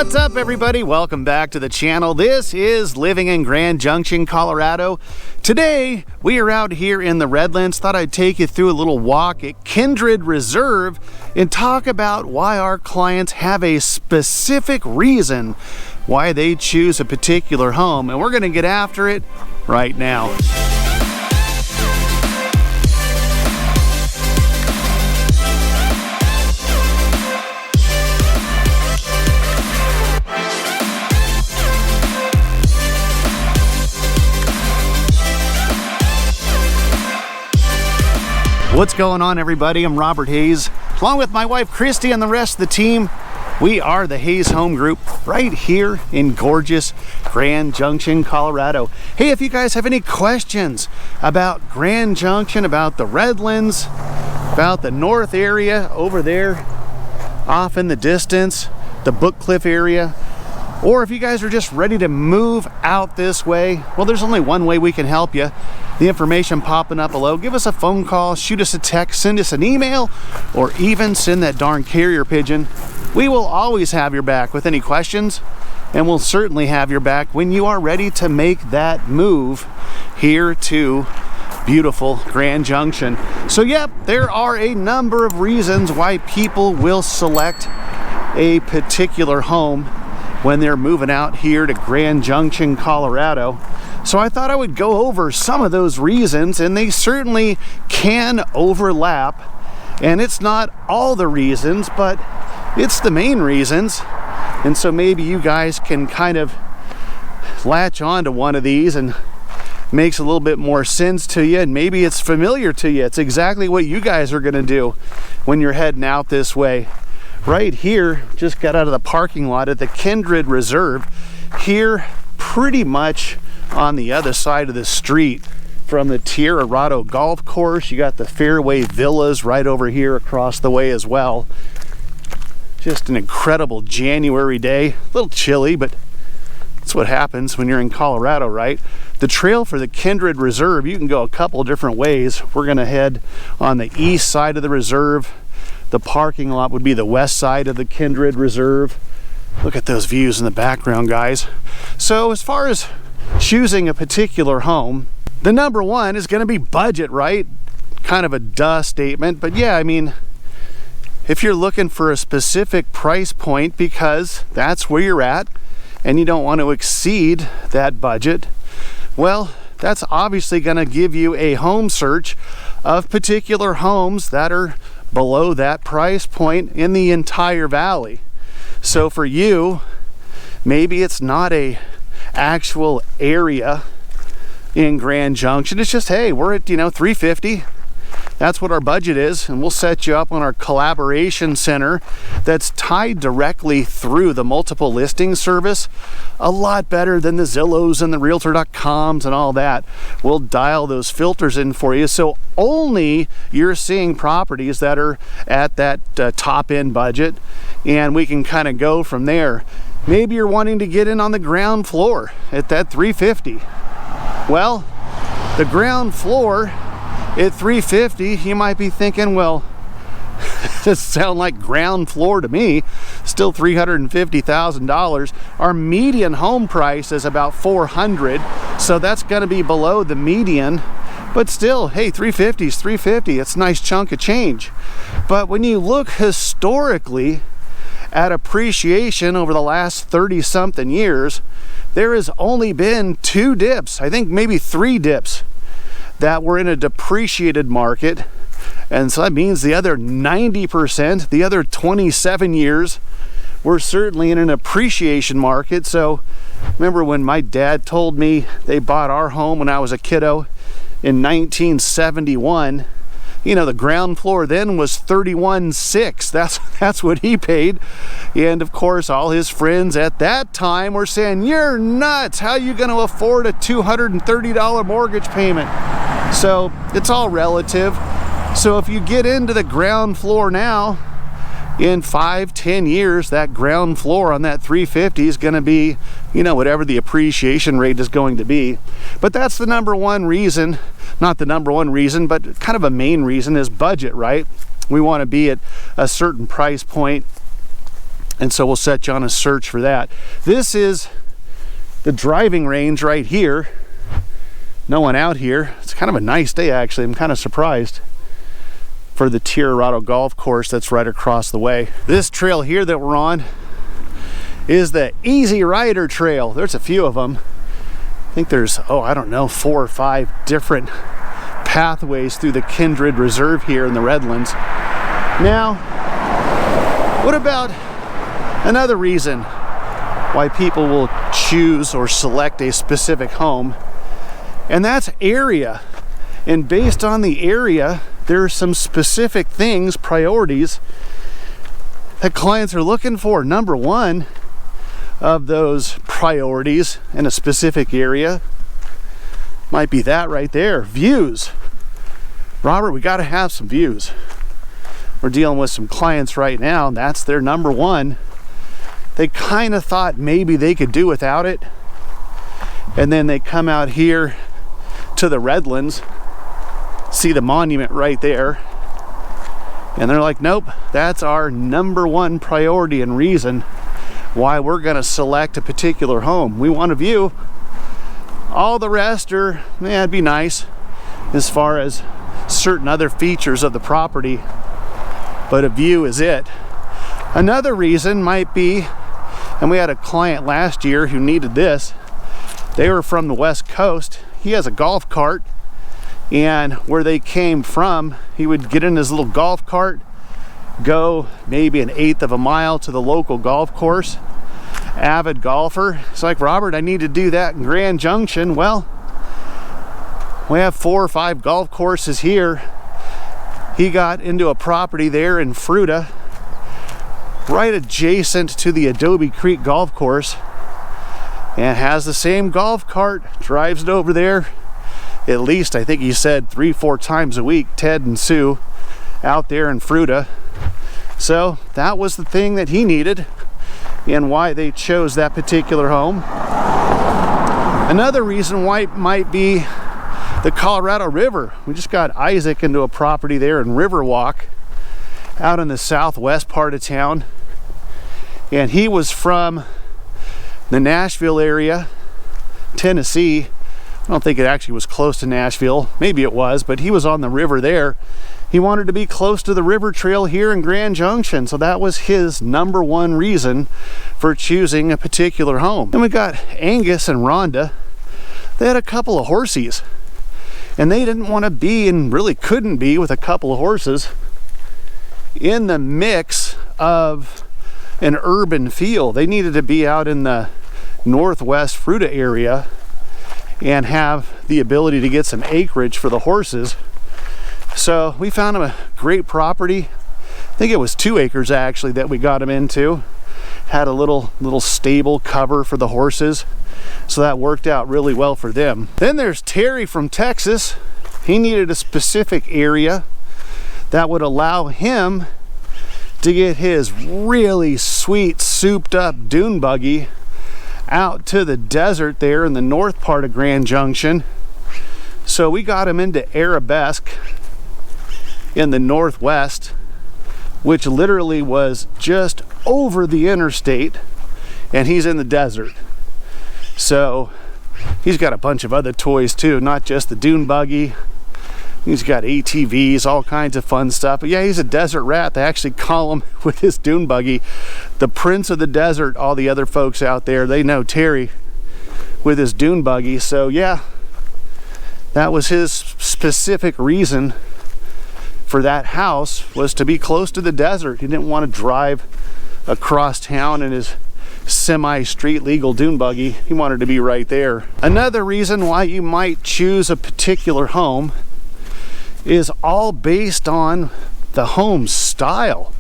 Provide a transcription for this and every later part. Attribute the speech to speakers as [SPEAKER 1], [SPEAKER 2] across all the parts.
[SPEAKER 1] What's up, everybody? Welcome back to the channel. This is Living in Grand Junction, Colorado. Today, we are out here in the Redlands. Thought I'd take you through a little walk at Kindred Reserve and talk about why our clients have a specific reason why they choose a particular home. And we're going to get after it right now. What's going on, everybody? I'm Robert Hayes, along with my wife Christie and the rest of the team. We are the Hayes Home Group right here in gorgeous Grand Junction, Colorado. Hey, if you guys have any questions about Grand Junction, about the Redlands, about the north area over there off in the distance, the Book Cliff area, or if you guys are just ready to move out this way, well, there's only one way we can help you. The information popping up below. Give us a phone call, shoot us a text, send us an email, or even send that darn carrier pigeon. We will always have your back with any questions, and we'll certainly have your back when you are ready to make that move here to beautiful Grand Junction. So yep, there are a number of reasons why people will select a particular home when they're moving out here to Grand Junction, Colorado. So I thought I would go over some of those reasons, and they certainly can overlap. And it's not all the reasons, but it's the main reasons. And so maybe you guys can kind of latch on to one of these and makes a little bit more sense to you, and maybe it's familiar to you. It's exactly what you guys are gonna do when you're heading out this way. Right here, just got out of the parking lot at the Kindred Reserve. Here, pretty much on the other side of the street from the Colorado golf course. You got the Fairway Villas right over here across the way as well. Just an incredible January day. A little chilly, but that's what happens when you're in Colorado, right? The trail for the Kindred Reserve, you can go a couple different ways. We're gonna head on the east side of the reserve. The parking lot would be the west side of the Kindred Reserve. Look at those views in the background, guys. So as far as choosing a particular home, the number one is going to be budget, right? Kind of a duh statement, but yeah, I mean, if you're looking for a specific price point because that's where you're at and you don't want to exceed that budget, well, that's obviously going to give you a home search of particular homes that are below that price point in the entire valley. So for you, maybe it's not a actual area in Grand Junction. It's just, hey, we're at, $350. That's what our budget is, and we'll set you up on our collaboration center that's tied directly through the multiple listing service. A lot better than the Zillows and the Realtor.coms and all that. We'll dial those filters in for you, so only you're seeing properties that are at that top end budget, and we can kind of go from there. Maybe you're wanting to get in on the ground floor at that $350. Well, the ground floor at $350, you might be thinking, well, this sounds like ground floor to me. Still $350,000. Our median home price is about $400, so that's going to be below the median. But still, hey, $350 is $350. It's a nice chunk of change. But when you look historically at appreciation over the last 30-something years, there has only been 2 dips, I think maybe 3 dips, that were in a depreciated market. And so that means the other 90%, the other 27 years, we're certainly in an appreciation market. So remember when my dad told me they bought our home when I was a kiddo in 1971, the ground floor then was $31,600. That's what he paid. And of course, all his friends at that time were saying, "You're nuts. How are you going to afford a $230 mortgage payment?" So it's all relative. So if you get into the ground floor now, in 5-10 years, that ground floor on that $350 is going to be, whatever the appreciation rate is going to be. But that's the number one reason, not the number one reason, but kind of a main reason, is budget, right? We want to be at a certain price point And so we'll set you on a search for that. This is the driving range right here. No one out here. It's kind of a nice day, actually. I'm kind of surprised for the Colorado golf course that's right across the way. This trail here that we're on is the Easy Rider Trail. There's a few of them. I think there's, I don't know, 4 or 5 different pathways through the Kindred Reserve here in the Redlands. Now, what about another reason why people will choose or select a specific home? And that's area. And based on the area, there are some specific things, priorities, that clients are looking for. Number one of those priorities in a specific area might be that right there. Views. Robert, we got to have some views. We're dealing with some clients right now, and that's their number one. They kind of thought maybe they could do without it. And then they come out here to the Redlands, see the monument right there, and they're like, nope, that's our number one priority and reason why we're going to select a particular home. We want a view. All the rest are, it'd be nice as far as certain other features of the property, but a view is it. Another reason might be, and we had a client last year who needed this. They were from the West Coast. He has a golf cart, and where they came from, he would get in his little golf cart, go maybe 1/8 of a mile to the local golf course. Avid golfer. It's like, Robert, I need to do that in Grand Junction. Well, we have 4 or 5 golf courses here. He got into a property there in Fruita, right adjacent to the Adobe Creek golf course, and has the same golf cart, drives it over there at least, I think he said 3-4 times a week, Ted and Sue out there in Fruita. So that was the thing that he needed and why they chose that particular home. Another reason why it might be the Colorado River. We just got Isaac into a property there in Riverwalk out in the southwest part of town, and he was from the Nashville area, Tennessee. I don't think it actually was close to Nashville. Maybe it was, but he was on the river there. He wanted to be close to the river trail here in Grand Junction, so that was his number one reason for choosing a particular home. Then we got Angus and Rhonda. They had a couple of horsies, and they didn't want to be, and really couldn't be, with a couple of horses in the mix of an urban feel. They needed to be out in the northwest Fruita area and have the ability to get some acreage for the horses. So we found them a great property. I think it was 2 acres actually that we got them into. Had a little stable cover for the horses, so that worked out really well for them. Then there's Terry from Texas. He needed a specific area that would allow him to get his really sweet souped up dune buggy out to the desert there in the north part of Grand Junction. So we got him into Arabesque in the northwest, which literally was just over the interstate, and he's in the desert. So he's got a bunch of other toys too, not just the dune buggy. He's got ATVs, all kinds of fun stuff. But yeah, he's a desert rat. They actually call him, with his dune buggy, the Prince of the Desert. All the other folks out there, they know Terry with his dune buggy. So yeah, that was his specific reason for that house, was to be close to the desert. He didn't want to drive across town in his semi-street legal dune buggy. He wanted to be right there. Another reason why you might choose a particular home is all based on the home style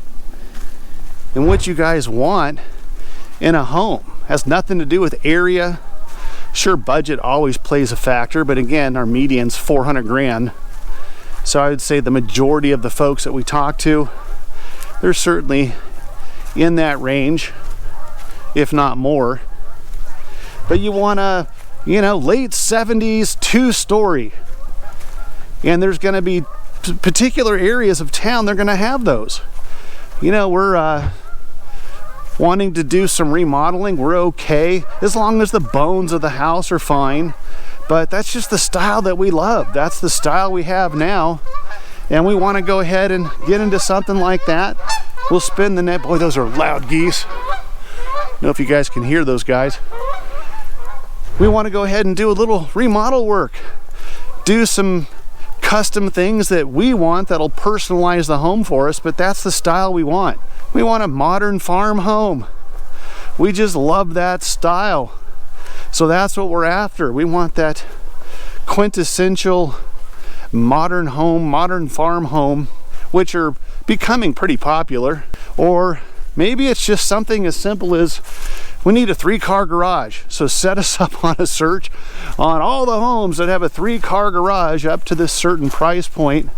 [SPEAKER 1] and what you guys want in a home. Has nothing to do with area. Sure, budget always plays a factor, but again, our median's 400 grand. So I would say the majority of the folks that we talk to, they're certainly in that range, if not more. But you want a, late 70s 2-story. And there's going to be particular areas of town, they're going to have those. We're wanting to do some remodeling, we're okay, as long as the bones of the house are fine. But that's just the style that we love. That's the style we have now. And we want to go ahead and get into something like that. We'll spin the net. Boy, those are loud geese. I don't know if you guys can hear those guys. We want to go ahead and do a little remodel work. Do some custom things that we want that'll personalize the home for us, but that's the style we want. We want a modern farm home. We just love that style. So that's what we're after. We want that quintessential modern home, modern farm home, which are becoming pretty popular. Or maybe it's just something as simple as we need a 3-car garage. So set us up on a search on all the homes that have a 3-car garage up to this certain price point.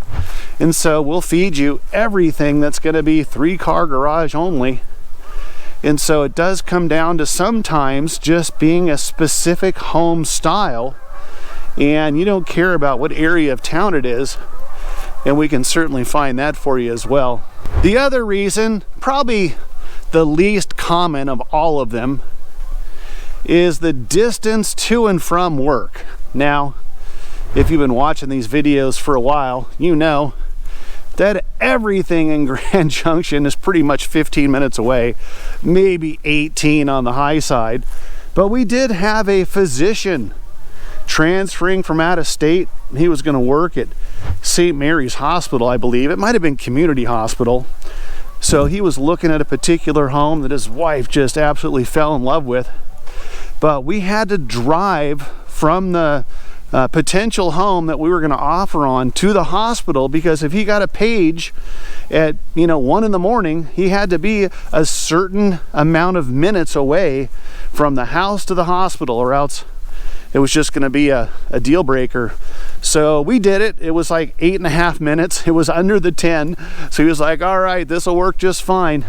[SPEAKER 1] And so we'll feed you everything that's going to be 3-car garage only. And so it does come down to sometimes just being a specific home style, and you don't care about what area of town it is, and we can certainly find that for you as well. The other reason, probably the least common of all of them, is the distance to and from work. Now, if you've been watching these videos for a while, you know that everything in Grand Junction is pretty much 15 minutes away, maybe 18 on the high side. But we did have a physician transferring from out of state. He was going to work at St. Mary's Hospital, I believe. It might have been Community Hospital. So he was looking at a particular home that his wife just absolutely fell in love with. But we had to drive from the potential home that we were going to offer on to the hospital, because if he got a page at 1 in the morning, he had to be a certain amount of minutes away from the house to the hospital, or else it was just going to be a deal breaker. So we did it. It was like 8.5 minutes. It was under the 10. So he was like, all right, this will work just fine.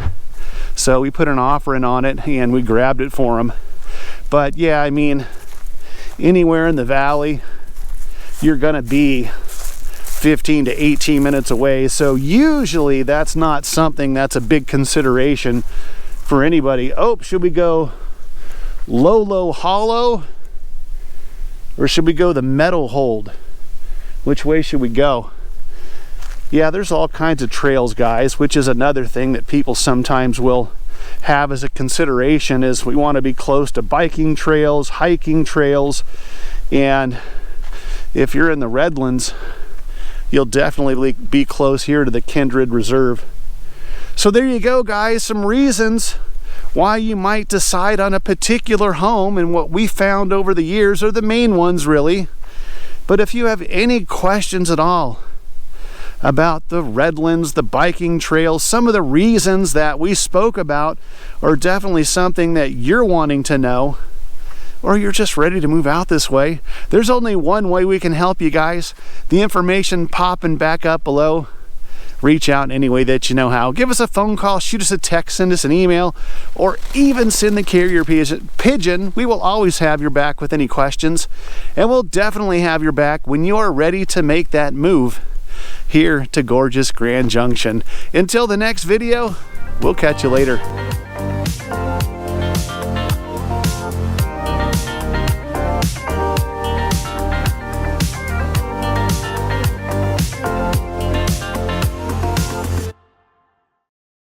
[SPEAKER 1] So we put an offer in on it and we grabbed it for him. But yeah, I mean, anywhere in the valley, you're gonna be 15 to 18 minutes away. So usually that's not something that's a big consideration for anybody. Oh, should we go low hollow, or should we go the metal hold? Which way should we go? Yeah, there's all kinds of trails, guys, which is another thing that people sometimes will have as a consideration, is we want to be close to biking trails, hiking trails. And if you're in the Redlands, you'll definitely be close here to the Kindred Reserve. So there you go, guys, some reasons why you might decide on a particular home, and what we found over the years are the main ones, really. But if you have any questions at all about the Redlands, the biking trails, some of the reasons that we spoke about are definitely something that you're wanting to know, or you're just ready to move out this way, there's only one way we can help you, guys. The information popping back up below. Reach out in any way that you know how. Give us a phone call, shoot us a text, send us an email, or even send the carrier pigeon. We will always have your back with any questions, and we'll definitely have your back when you are ready to make that move here to gorgeous Grand Junction. Until the next video, we'll catch you later.